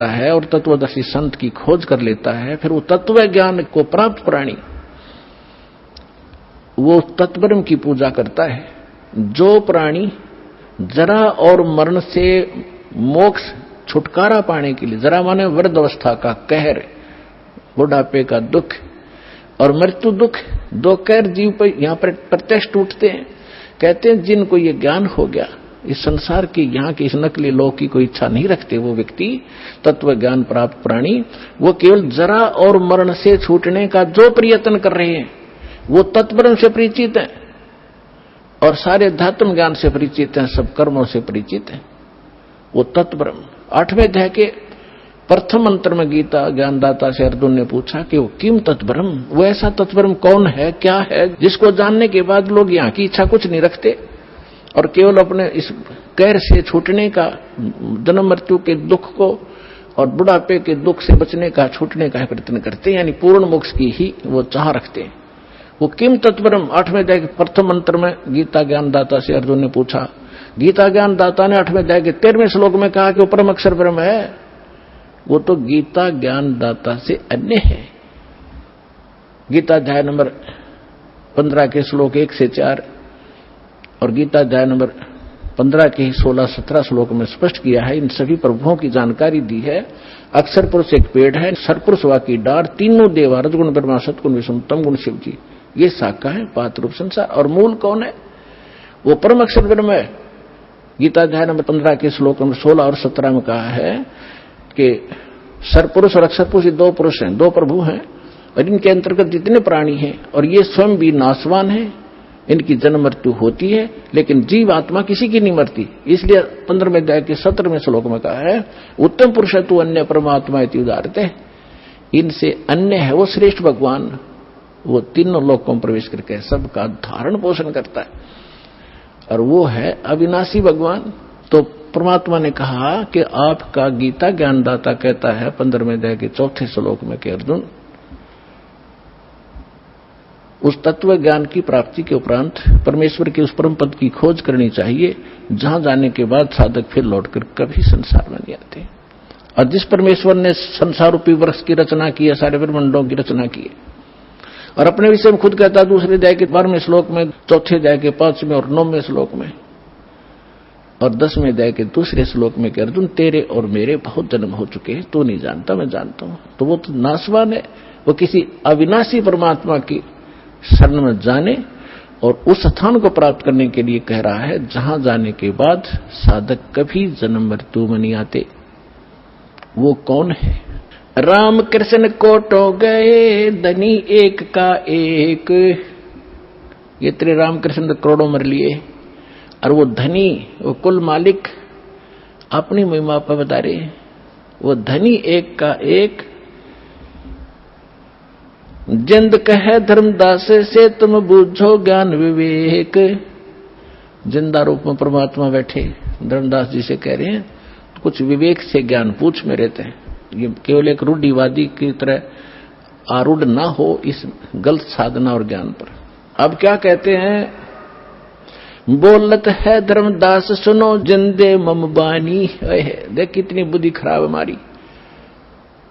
है और तत्वदर्शी संत की खोज कर लेता है, फिर वो तत्व ज्ञान को प्राप्त प्राणी वो तत्ब्रह्म की पूजा करता है। जो प्राणी जरा और मरण से मोक्ष छुटकारा पाने के लिए, जरा माने वृद्ध अवस्था का कहर, बुढ़ापे का दुख और मृत्यु दुख, दो कहर जीव पर यहां पर प्रत्यक्ष टूटते हैं। कहते हैं जिनको ये ज्ञान हो गया, इस संसार की यहाँ की इस नकली लोक की कोई इच्छा नहीं रखते वो व्यक्ति, तत्व ज्ञान प्राप्त प्राणी, वो केवल जरा और मरण से छूटने का जो प्रयत्न कर रहे हैं वो तत्ब्रह्म से परिचित है और सारे धात्म ज्ञान से परिचित हैं, सब कर्मों से परिचित हैं। वो तत्ब्रह्म 8वें अध्याय के प्रथम मंत्र में गीता ज्ञानदाता से अर्जुन ने पूछा कि वो किम तत्ब्रह्म, वो ऐसा तत्ब्रह्म कौन है, क्या है, जिसको जानने के बाद लोग यहाँ की इच्छा कुछ नहीं रखते और केवल अपने इस कहर से छूटने का, जन्म मृत्यु के दुख को और बुढ़ापे के दुख से बचने का, छूटने का प्रयत्न करते हैं, यानी पूर्ण मोक्ष की ही वो चाह रखते हैं। वो किम तत्ब्रह्म 8वें अध्याय के प्रथम मंत्र में गीता ज्ञानदाता से अर्जुन ने पूछा। गीता ज्ञानदाता ने 8वें अध्याय के 13वें श्लोक में कहा कि वो परम अक्षर ब्रह्म है। वो तो गीता ज्ञानदाता से अन्य है। गीता अध्याय नंबर 15 के श्लोक 1 से 4 और गीता अध्याय नंबर 15 के 16-17 श्लोक में स्पष्ट किया है, इन सभी प्रभुओं की जानकारी दी है। अक्षर पुरुष एक पेड़ है, सरपुरुष वा की डार, तीनों देवा, रजगुण ब्रह्मा, सतगुण विष्णु, तम गुण शिव जी, ये शाखा है, पात्र रूप संसार। और मूल कौन है? वो परम अक्षर ब्रह्म है। गीता अध्याय नंबर 15 के श्लोक नंबर 16 और 17 में कहा है कि सरपुरुष और अक्षर पुरुष दो पुरुष हैं, दो प्रभु हैं और इनके अंतर्गत जितने प्राणी हैं और ये स्वयं भी नाशवान है, इनकी जन्म मृत्यु होती है, लेकिन जीव आत्मा किसी की नहीं मरती। इसलिए 15वें अध्याय के 17वें श्लोक में कहा है उत्तम पुरुष तु अन्य परमात्मा इति उदाहरते, इनसे अन्य है वो श्रेष्ठ भगवान, वो तीनों लोकों में प्रवेश करके सबका धारण पोषण करता है और वो है अविनाशी भगवान। तो परमात्मा ने कहा कि आपका गीता ज्ञानदाता कहता है 15वें अध्याय के 4थे श्लोक में कि अर्जुन, उस तत्व ज्ञान की प्राप्ति के उपरांत परमेश्वर के उस परम पद की खोज करनी चाहिए जहां जाने के बाद साधक फिर लौटकर कभी संसार में नहीं आते। और जिस परमेश्वर ने संसार रूपी वृक्ष की रचना की है, सारे ब्रह्मांडों की रचना की है और अपने विषय में खुद कहता है दूसरे अध्याय के 12वें श्लोक में, चौथे अध्याय के 5वें और 9वें श्लोक में और 10वें अध्याय के दूसरे श्लोक में कि अर्जुन तेरे और मेरे बहुत जन्म हो चुके हैं, तू नहीं जानता मैं जानता हूं। तो वो तो नाशवान है, वो किसी अविनाशी परमात्मा की शरण में जाने और उस स्थान को प्राप्त करने के लिए कह रहा है जहां जाने के बाद साधक कभी जन्म मृत्यु में नहीं आते। वो कौन है? राम कृष्ण कोटो गए धनी एक का एक, ये तेरे राम कृष्ण करोड़ों मर लिए और वो धनी, वो कुल मालिक अपनी महिमा पर बता रहे, वो धनी एक का एक। जिंद कहे धर्मदास से तुम बूझो ज्ञान विवेक, जिंदा रूप में परमात्मा बैठे धर्मदास जी से कह रहे हैं कुछ विवेक से ज्ञान पूछ में रहते हैं, ये केवल एक रूढ़िवादी की तरह आरूढ़ ना हो इस गलत साधना और ज्ञान पर। अब क्या कहते हैं, बोलत है धर्मदास सुनो जिंदे मम बानी, देख कितनी बुद्धि खराब हमारी।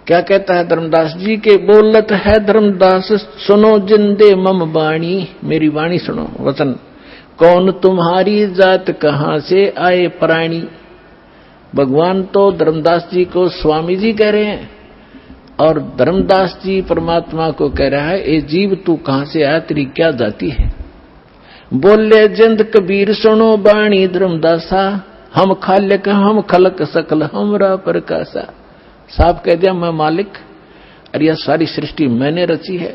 क्या कहता है धर्मदास जी के, बोलत है धर्मदास सुनो जिंदे मम बाणी, मेरी वाणी सुनो, वचन। कौन तुम्हारी जात कहां से आए प्राणी। भगवान तो धर्मदास जी को स्वामी जी कह रहे हैं और धर्मदास जी परमात्मा को कह रहा है ए जीव तू कहां से आया, तेरी क्या जाति है। बोले जिंद कबीर सुनो बाणी धर्मदासा, हम खाल्यक हम खलक सकल हमरा प्रकाशा। साफ कह दिया मैं मालिक और यह सारी सृष्टि मैंने रची है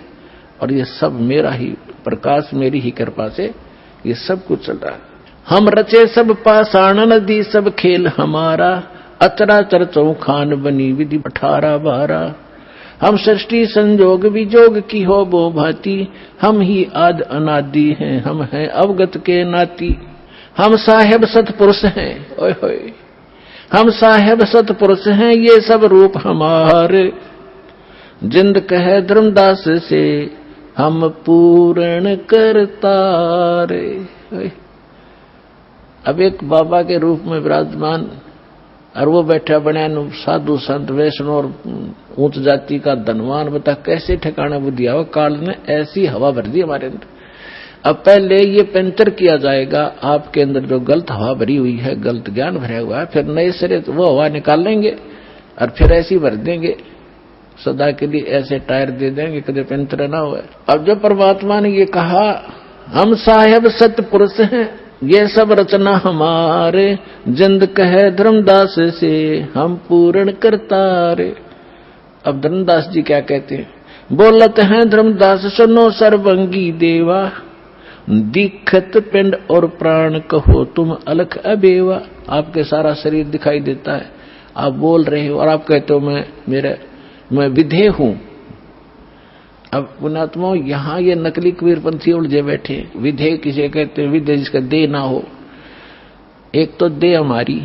और ये सब मेरा ही प्रकाश, मेरी ही कृपा से ये सब कुछ चल रहा है। हम रचे सब पाषाण नदी सब खेल हमारा, अचराचर चौखान बनी विधि 18-12। हम सृष्टि संजोग विजोग की हो बो भांति, हम ही आद अनादि हैं, हम हैं अवगत के नाती। हम साहेब सतपुरुष हैं, ओए होए, हम साहेब सतपुरुष हैं, ये सब रूप हमारे। जिंद कहे धर्मदास से हम पूर्ण करतारे। अब एक बाबा के रूप में विराजमान और वो बैठा बने साधु संत वैष्णव और ऊंच जाति का धनवान, बता कैसे ठिकाना बुद्धि हो। काल ने ऐसी हवा भर दी हमारे अंदर। अब पहले ये पंचर किया जाएगा आपके अंदर जो गलत हवा भरी हुई है, गलत ज्ञान भरा हुआ है, फिर नए सिरे वो हवा निकाल लेंगे और फिर ऐसी भर देंगे, सदा के लिए ऐसे टायर दे देंगे कभी पंचर ना हुआ। अब जब परमात्मा ने ये कहा हम साहेब सतपुरुष हैं, ये सब रचना हमारे, जिंद कहे धर्मदास से हम पूर्ण करतारे। अब धर्मदास जी क्या कहते हैं, बोलत हैं धर्मदास सुनो सर्वंगी देवा, दीखत पिंड और प्राण कहो तुम अलख अबेवा। आपके सारा शरीर दिखाई देता है, आप बोल रहे हो और आप कहते हो मैं विधेय हूं। अब पुणात्मा यहां ये नकली कबीरपंथी उलझे बैठे। विधेय किसे कहते हैं, विधेय जिसका देह ना हो। एक तो देह हमारी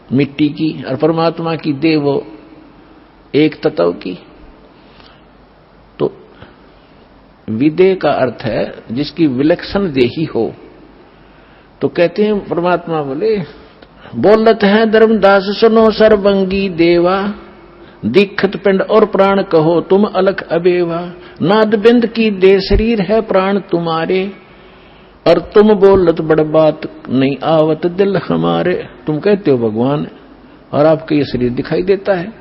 मिट्टी की और परमात्मा की देह वो एक तत्व की। तो विधेय का अर्थ है जिसकी विलक्षण देही हो। तो कहते हैं परमात्मा बोले बोलत है धर्मदास सुनो सर्वंगी देवा, दीखत पिंड और प्राण कहो तुम अलख अबेवा। नाद बिंद की दे शरीर है प्राण तुम्हारे, और तुम बोलत बड़ बात नहीं आवत दिल हमारे। तुम कहते हो भगवान और आपके ये शरीर दिखाई देता है।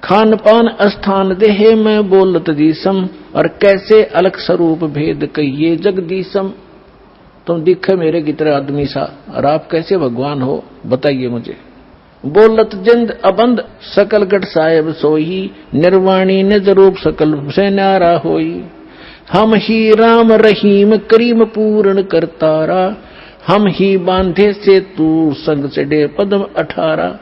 खान पान स्थान देहे में बोलत दीसम, और कैसे अलख स्वरूप भेद कहिए जगदीसम। तुम दिखे मेरे की तरह आदमी सा और आप कैसे भगवान हो, बताइए मुझे। बोलत जिंद अबंद सकल गढ़ साहेब सोही, निर्वाणी निज रूप सकल से न्यारा होई। हम ही राम रहीम करीम पूर्ण करतारा, हम ही बांधे से तू संग चढ़े पद्म 18।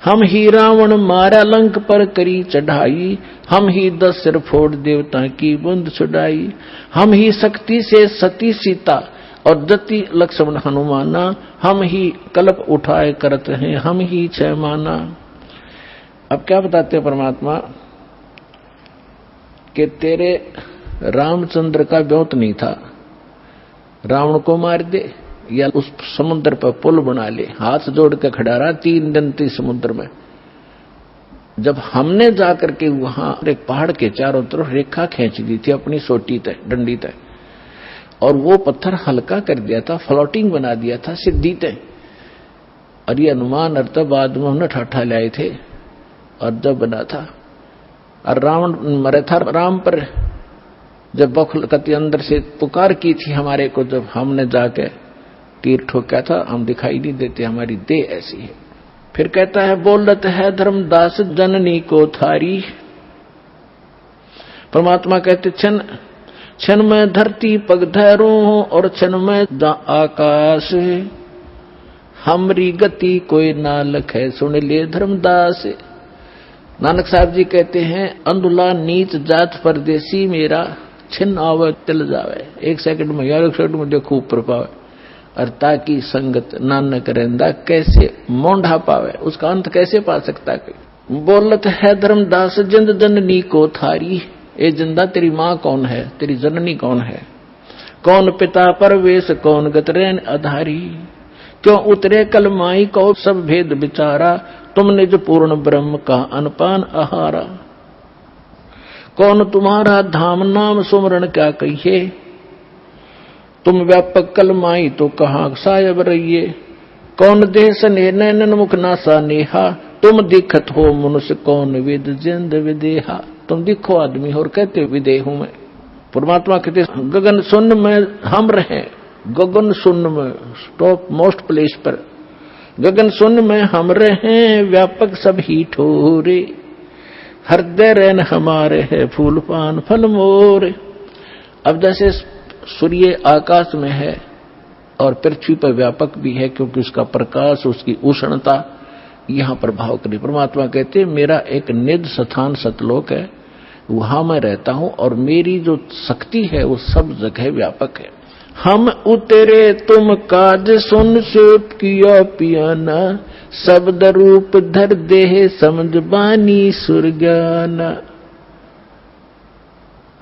हम ही रावण मारा लंक पर करी चढ़ाई, हम ही 10 सिर फोड़ देवता की बूंद छुड़ाई। हम ही शक्ति से सती सीता और जति लक्ष्मण हनुमाना, हम ही कल्प उठाए करते हैं हम ही 6 माना। अब क्या बताते हैं परमात्मा कि तेरे रामचंद्र का ब्योत नहीं था, रावण को मार दे या उस समुद्र पर पुल बना ले। हाथ जोड़ के खड़ा रहा 3 दिन थी समुद्र में। जब हमने जाकर के वहां एक पहाड़ के चारों तरफ रेखा खींच दी थी अपनी सोटी तय डंडी तय, और वो पत्थर हल्का कर दिया था, फ्लोटिंग बना दिया था सिद्धि तय। और ये अनुमान अर्थ बाद में उन्हें ठाठा लाए थे और जब बना था। और रावण मरे था राम पर, जब बखलकती अंदर से पुकार की थी हमारे को, जब हमने जाके तीर ठोका था, हम दिखाई नहीं देते, हमारी देह ऐसी है। फिर कहता है बोलत है धर्मदास जननी को थारी। परमात्मा कहते क्षण में धरती पग धैरू और क्षण में आकाश, हमरी गति कोई ना लखे सुन ले धर्मदास। नानक साहब जी कहते हैं अंधुला नीच जात परदेसी मेरा, छिन्न आवे चल जावे। 1 सेकंड में या 1 सेकंड में देखो ऊपर पावे, और ताकि संगत नानक रहंदा कैसे मोंढा पावे, उसका अंत कैसे पा सकता है। बोलत है धर्मदास जिंद जननी को थारी। ए जिंदा तेरी माँ कौन है, तेरी जननी कौन है। कौन पिता परवेश कौन गतरैन आधारी, क्यों उतरे कल माई को सब भेद बिचारा। तुमने जो पूर्ण ब्रह्म का अनपान आहारा। कौन तुम्हारा धाम नाम सुमरण क्या कहिए, तुम व्यापक कल माई तो कहाँ सायब रहिए। कौन देह स्नेह नैनन मुख नासा नेहा, तुम दिखत हो मनुष्य कौन विद जिंद विदेहा। तुम दिखो आदमी हो और कहते विदेह हूं मैं। परमात्मा कहते गगन शून्य में हम रहे, गगन शून्य में टॉप मोस्ट प्लेस पर, गगन शून्य में हम रहे व्यापक सभी ठोरे। हृदय रैन हमारे है फूल पान फल मोरे। अब जैसे सूर्य आकाश में है और पृथ्वी पर व्यापक भी है, क्योंकि उसका प्रकाश उसकी उष्णता यहां प्रभाव करी। परमात्मा कहते हैं मेरा एक निज स्थान सतलोक है, वहां मैं रहता हूं और मेरी जो शक्ति है वो सब जगह व्यापक है। हम उतरे तुम काज सुन से किया पियाना, शब्द रूप धर देह समझ बानी सुरगाना।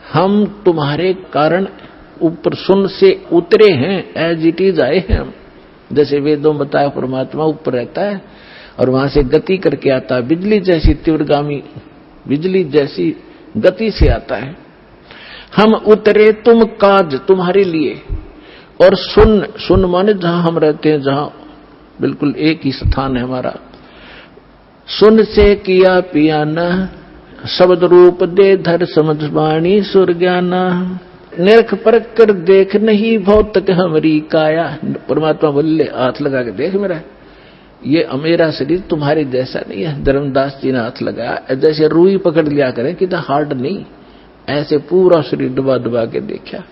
हम तुम्हारे कारण ऊपर सुन से उतरे हैं, एज इट इज आए हैं हम। जैसे वेदों बताया परमात्मा ऊपर रहता है और वहां से गति करके आता है, बिजली जैसी तीव्रगामी, बिजली जैसी गति से आता है। हम उतरे तुम काज तुम्हारे लिए, और सुन माने जहां हम रहते हैं, जहां बिल्कुल एक ही स्थान है हमारा। सुन से किया पियाना, शब्द रूप दे धर समझ वाणी सुर ज्ञाना। निरख परख कर देख नहीं भौतिक हमारी काया। परमात्मा बोले हाथ लगा के देख मेरा, ये मेरा शरीर तुम्हारे जैसा नहीं है। धर्मदास जी ने हाथ लगाया, जैसे रुई पकड़ लिया करें कि हार्ड नहीं, ऐसे पूरा शरीर दबा दबा के देखा।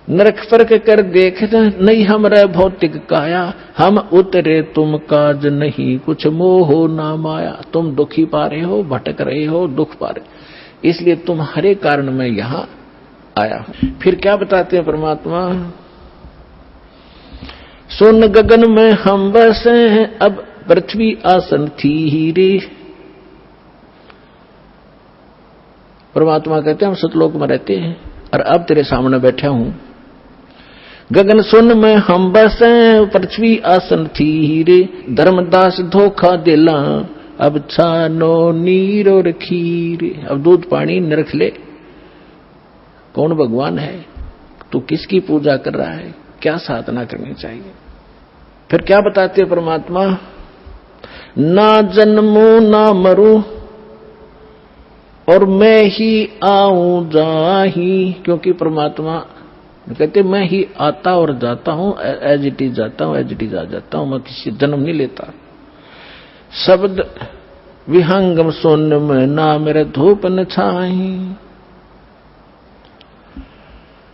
नरक परख कर देखना नहीं हमरा भौतिक काया। हम उतरे तुम काज नहीं कुछ मोह ना माया। तुम दुखी पा रहे हो, भटक रहे हो, दुख पा रहे, इसलिए तुम्हारे कारण मैं यहां आया हूं। फिर क्या बताते हैं परमात्मा, सुन गगन में हम बसे हैं, अब पृथ्वी आसन थी ही रे। परमात्मा कहते हैं हम सतलोक में रहते हैं और अब तेरे सामने बैठा हूं। गगन सुन में हम बसे, पृथ्वी आसन थी ही रे। धर्मदास धोखा दिला, अब छानो नीर और खीर। अब दूध पानी निरख ले, कौन भगवान है, तू किसकी पूजा कर रहा है, क्या साधना करनी चाहिए। फिर क्या बताते परमात्मा, ना जन्मू ना मरूं और मैं ही आऊं जाही। क्योंकि परमात्मा कहते मैं ही आता और जाता हूं, एज इट इज जाता हूं, एज इट इज आ जाता हूं, मैं किसी जन्म नहीं लेता। शब्द विहंगम सोन में ना मेरे धूप न छाही।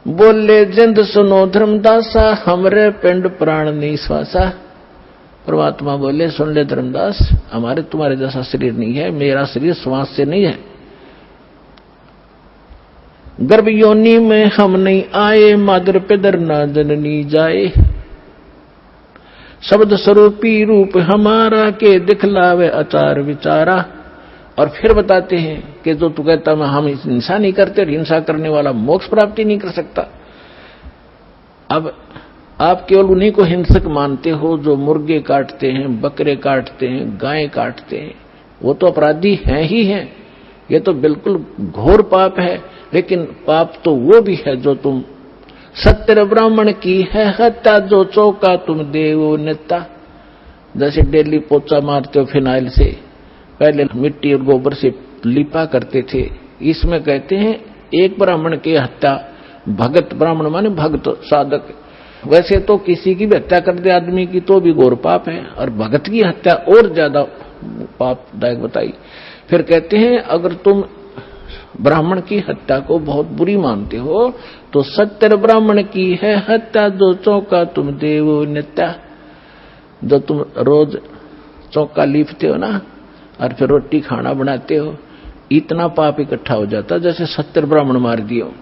बोले जिंद सुनो धर्मदासा, हमरे पिंड प्राण नहीं श्वासा। परमात्मा बोले सुन ले धर्मदास, हमारे तुम्हारे जैसा शरीर नहीं है, मेरा शरीर श्वास से नहीं है। गर्भ योनि में हम नहीं आए, मादर पिदर ना जननी जाए। शब्द स्वरूपी रूप हमारा के दिखलावे आचार विचारा। और फिर बताते हैं कि जो तू कहता हम हिंसा नहीं करते, हिंसा करने वाला मोक्ष प्राप्ति नहीं कर सकता। अब आप केवल उन्हीं को हिंसक मानते हो जो मुर्गे काटते हैं, बकरे काटते हैं, गायें काटते हैं। वो तो अपराधी हैं ही हैं, ये तो बिल्कुल घोर पाप है। लेकिन पाप तो वो भी है जो तुम सत्य ब्राह्मण की है हत्या, जो चौका तुम देवो नेता। जैसे डेली पोचा मारते हो फिनाइल से, पहले मिट्टी और गोबर से लिपा करते थे। इसमें कहते हैं एक ब्राह्मण की हत्या, भगत ब्राह्मण माने भक्त साधक, वैसे तो किसी की भी हत्या कर दे आदमी की तो भी घोर पाप है, और भगत की हत्या और ज्यादा पापदायक बताई। फिर कहते हैं अगर तुम ब्राह्मण की हत्या को बहुत बुरी मानते हो तो सत्तर ब्राह्मण की है हत्या, जो चौका तुम देवो नित्या। जो तुम रोज चौका लीपते हो ना और फिर रोटी खाना बनाते हो, इतना पाप इकट्ठा हो जाता जैसे 70 ब्राह्मण मार दियो।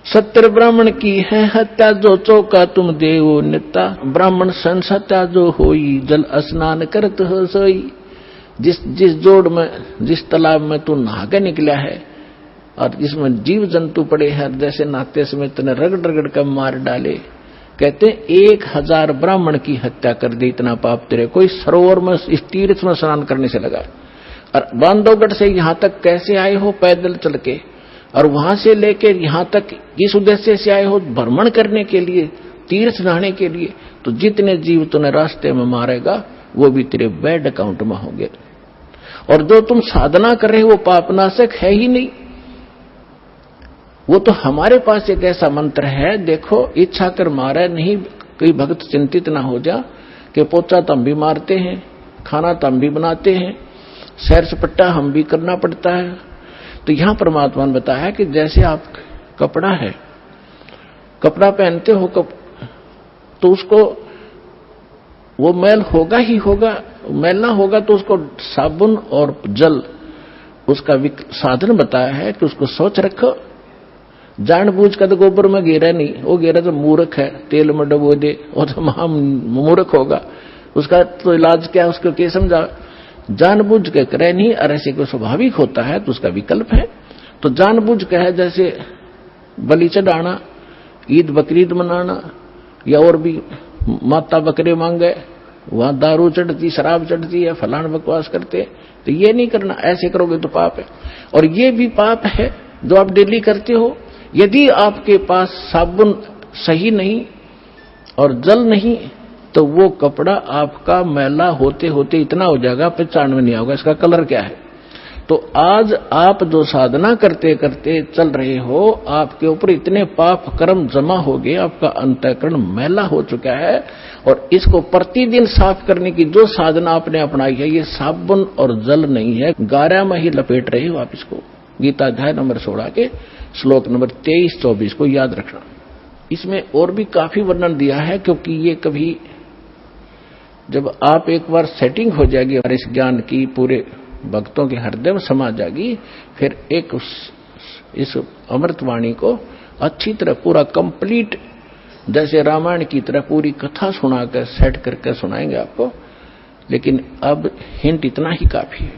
70 ब्राह्मण की है हत्या, जो चौका तुम देवो नित्या। ब्राह्मण संसत्या जो होई, जल स्नान करत हो सोई। जिस जोड़ में, जिस तालाब में तू नहा के निकला है और जिसमें जीव जंतु पड़े हैं, जैसे नहाते समय तूने रगड़ रगड़ कर मार डाले। कहते 1000 ब्राह्मण की हत्या कर दी, इतना पाप तेरे कोई सरोवर में इस तीर्थ में स्नान करने से लगा। और बांधवगढ़ से यहां तक कैसे आए हो, पैदल चल के, और वहां से लेकर यहां तक किस उद्देश्य से आए हो, भ्रमण करने के लिए, तीर्थ नहाने के लिए। तो जितने जीव तूने रास्ते में मारेगा वो भी तेरे बैड अकाउंट में होंगे। और जो तुम साधना कर रहे हो वो पापनाशक है ही नहीं। वो तो हमारे पास एक ऐसा मंत्र है, देखो इच्छा कर मारे नहीं, कोई भक्त चिंतित ना हो जा कि पोचा तो हम भी मारते हैं, खाना तो हम भी बनाते हैं, सैर सपट्टा हम भी करना पड़ता है। तो यहां परमात्मा ने बताया कि जैसे आप कपड़ा है, कपड़ा पहनते हो तो उसको वो मैल होगा ही होगा, मैल ना होगा तो उसको साबुन और जल उसका साधन बताया है कि उसको स्वच्छ रखो। जानबूझ कर तो गोबर में गिरा नहीं, वो गिरा तो मूर्ख है, तेल में डबो दे, वो तो महा मूर्ख होगा। उसका तो इलाज क्या है, उसको क्या समझा। जानबूझ के करे नहीं, और ऐसे को स्वाभाविक होता है तो उसका विकल्प है। तो जानबूझ के है जैसे बलि चढ़ाना, ईद बकरीद मनाना, या और भी माता बकरे मांगे, वहां दारू चढ़ती, शराब चढ़ती है, फलान बकवास करते, तो ये नहीं करना, ऐसे करोगे तो पाप है। और ये भी पाप है जो आप डेली करते हो। यदि आपके पास साबुन सही नहीं और जल नहीं तो वो कपड़ा आपका मैला होते होते इतना हो जाएगा पहचान में नहीं आएगा इसका कलर क्या है। तो आज आप जो साधना करते करते चल रहे हो, आपके ऊपर इतने पाप कर्म जमा हो गए, आपका अंतःकरण मैला हो चुका है, और इसको प्रतिदिन साफ करने की जो साधना आपने अपनाई है, ये साबुन और जल नहीं है, गारा में ही लपेट रहे हो आप इसको। गीता अध्याय नंबर 16 के श्लोक नंबर 23-24 को याद रखना। इसमें और भी काफी वर्णन दिया है, क्योंकि ये कभी जब आप एक बार सेटिंग हो जाएगी और इस ज्ञान की पूरे भक्तों के हृदय में समा जाएगी, फिर एक इस अमृतवाणी को अच्छी तरह पूरा कंप्लीट जैसे रामायण की तरह पूरी कथा सुनाकर सेट करके सुनाएंगे आपको। लेकिन अब हिंट इतना ही काफी है।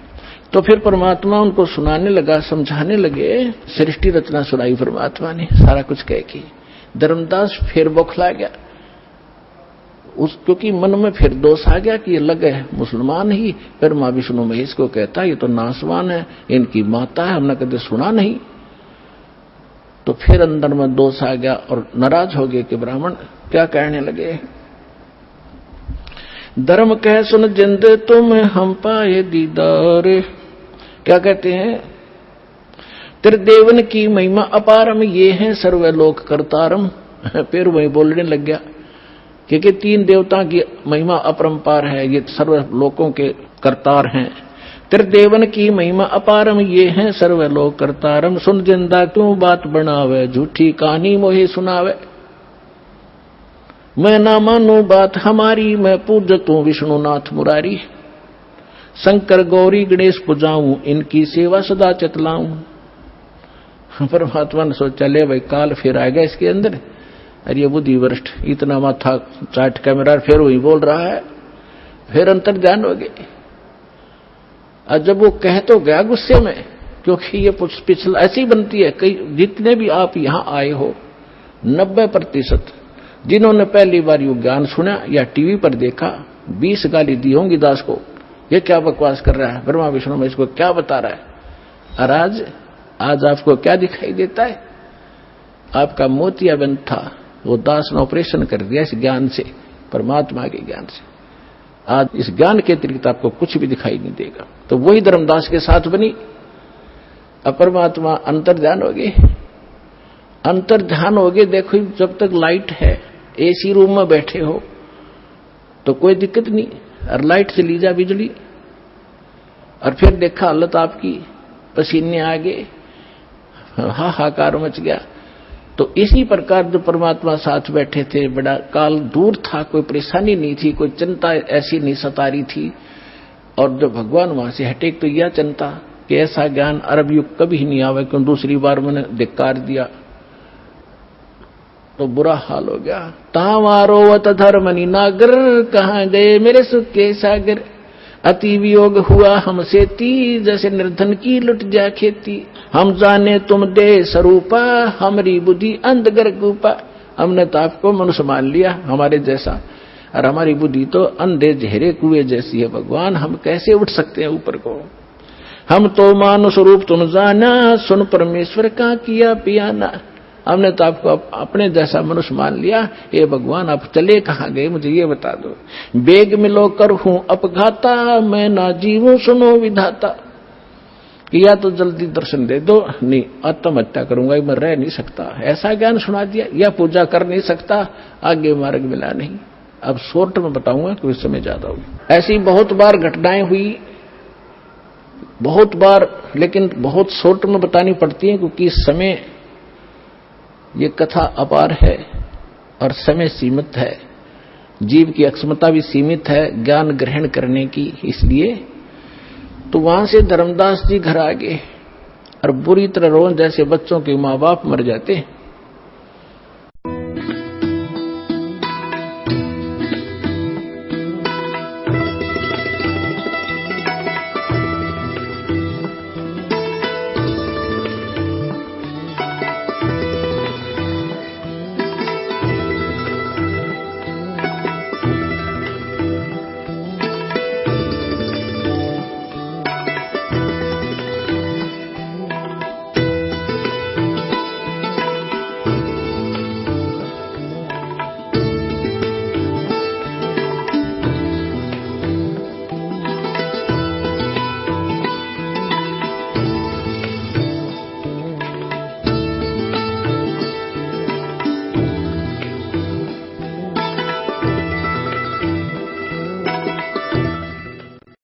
तो फिर परमात्मा उनको सुनाने लगा, समझाने लगे, सृष्टि रचना सुनाई परमात्मा ने सारा कुछ कह के। धर्मदास फिर बौखला गया, क्योंकि मन में फिर दोष आ गया कि ये लगे मुसलमान ही, फिर मां विष्णु महेश को कहता ये तो नासवान है, इनकी माता है, हमने कभी सुना नहीं। तो फिर अंदर में दोष आ गया और नाराज हो गए कि ब्राह्मण क्या कहने लगे। धर्म कह सुन जिंद तुम हम पाए दीदार, क्या कहते हैं, त्रिदेवन की महिमा अपारम, ये है सर्वलोक करतारम। फिर वही बोलने लग गया क्योंकि 3 देवता की महिमा अपरंपार है, ये सर्वलोकों के करतार हैं। त्रिदेवन की महिमा अपारम, ये है सर्वलोक करतारम। सुन जिंदा क्यों बात बनावे, झूठी कहानी मोहे सुनावे। मैं ना मानू बात हमारी, मैं पूजतू विष्णुनाथ मुरारी। शंकर गौरी गणेश पुजाऊं, इनकी सेवा सदा चतलाऊं। परमात्मा ने सोचा ले भाई काल फिर आएगा इसके अंदर, अरे ये बुद्धि वरिष्ठ इतना माथा चाट के मेरा फिर वही बोल रहा है। फिर अंतर ध्यान हो गए। और जब वो कह तो गया गुस्से में, क्योंकि ये पिछला ऐसी बनती है, कई जितने भी आप यहां आए हो 90% जिन्होंने पहली बार यू ज्ञान सुना या टीवी पर देखा, 20 गाली दी होंगी दास को, ये क्या बकवास कर रहा है, ब्रह्मा विष्णु में इसको क्या बता रहा है। और आज आपको क्या दिखाई देता है, आपका मोतियाबिंद था, वो दास ने ऑपरेशन कर दिया इस ज्ञान से, परमात्मा के ज्ञान से। आज इस ज्ञान के अतिरिक्त आपको कुछ भी दिखाई नहीं देगा। तो वही धर्मदास के साथ बनी। अब परमात्मा अंतर्ध्यान हो गए, अंतर्ध्यान हो गए। देखो जब तक लाइट है, एसी रूम में बैठे हो तो कोई दिक्कत नहीं, और लाइट चली जा बिजली, और फिर देखा हालत आपकी, पसीने आ गए, हाहाकार मच गया। तो इसी प्रकार जो परमात्मा साथ बैठे थे, बड़ा काल दूर था, कोई परेशानी नहीं थी, कोई चिंता ऐसी नहीं सता रही थी। और जब भगवान वहां से हटे तो यह चिंता कि ऐसा ज्ञान अरब युग कभी नहीं आवे, क्यों दूसरी बार मैंने धिक्कार दिया तो बुरा हाल हो गया। तावारोवत धर्मनि नागर, कहां गए मेरे सुख के सागर। अति वियोग हुआ हमसे ती, जैसे निर्धन की लुट जा खेती। हम जाने तुम दे स्वरूपा, हमारी बुद्धि अंधगर गुपा। हमने तो आपको मनुष्य मान लिया हमारे जैसा, और हमारी बुद्धि तो अंधे जहरे कुएं जैसी है। भगवान हम कैसे उठ सकते हैं ऊपर को। हम तो मानुष रूप तुम जाना, सुन परमेश्वर का किया पियाना। हमने तो आपको अपने जैसा मनुष्य मान लिया। ये भगवान आप चले कहाँ गए, मुझे ये बता दो। बेग मिलो कर हूं अपघाता, मैं ना जीवूं सुनो विधाता। कि या तो जल्दी दर्शन दे दो, नहीं आत्महत्या करूंगा, मैं रह नहीं सकता। ऐसा ज्ञान सुना दिया, या पूजा कर नहीं सकता, आगे मार्ग मिला नहीं। अब शॉर्ट में बताऊंगा क्योंकि समय ज्यादा होगी। ऐसी बहुत बार घटनाएं हुई, बहुत बार, लेकिन बहुत शॉर्ट में बतानी पड़ती है क्योंकि समय, ये कथा अपार है और समय सीमित है, जीव की अक्षमता भी सीमित है ज्ञान ग्रहण करने की। इसलिए तो वहां से धर्मदास जी घर आ गए और बुरी तरह रोन, जैसे बच्चों के माँ बाप मर जाते हैं।